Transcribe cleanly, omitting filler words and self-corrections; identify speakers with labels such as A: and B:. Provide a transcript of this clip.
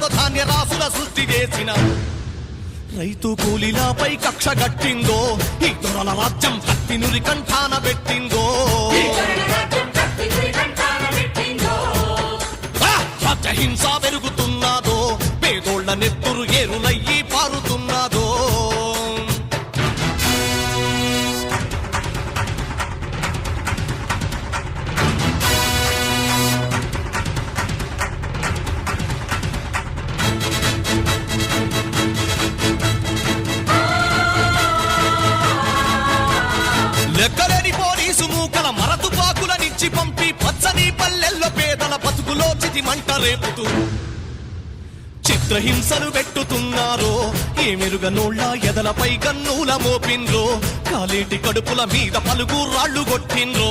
A: ఉన్నదో ధాన్య రాసుల సృష్టి చేసిన రైతు కూలీలపై కక్ష గట్టిందో ఈ దొరల రాజ్యం కత్తి నురి కంఠాన పెట్టిందో హింస పెరుగుతున్నదో పేదోళ్ల నెత్తురు ఏరులయ్యి పారుతున్నదో లెక్కలేని పోలీసు మూకల మరతుపాకులనిచ్చి పంపి పచ్చని పల్లెల్లో పేదల బతుకులో చితి మంట రేపుతూ చిత్రహింసలు పెట్టుతున్నారో ఏ మెరుగనోళ్ళ ఎదలపై కన్నుల మోపిండ్రో కాలేటి కడుపుల మీద పలుగు రాళ్లు కొట్టిండ్రో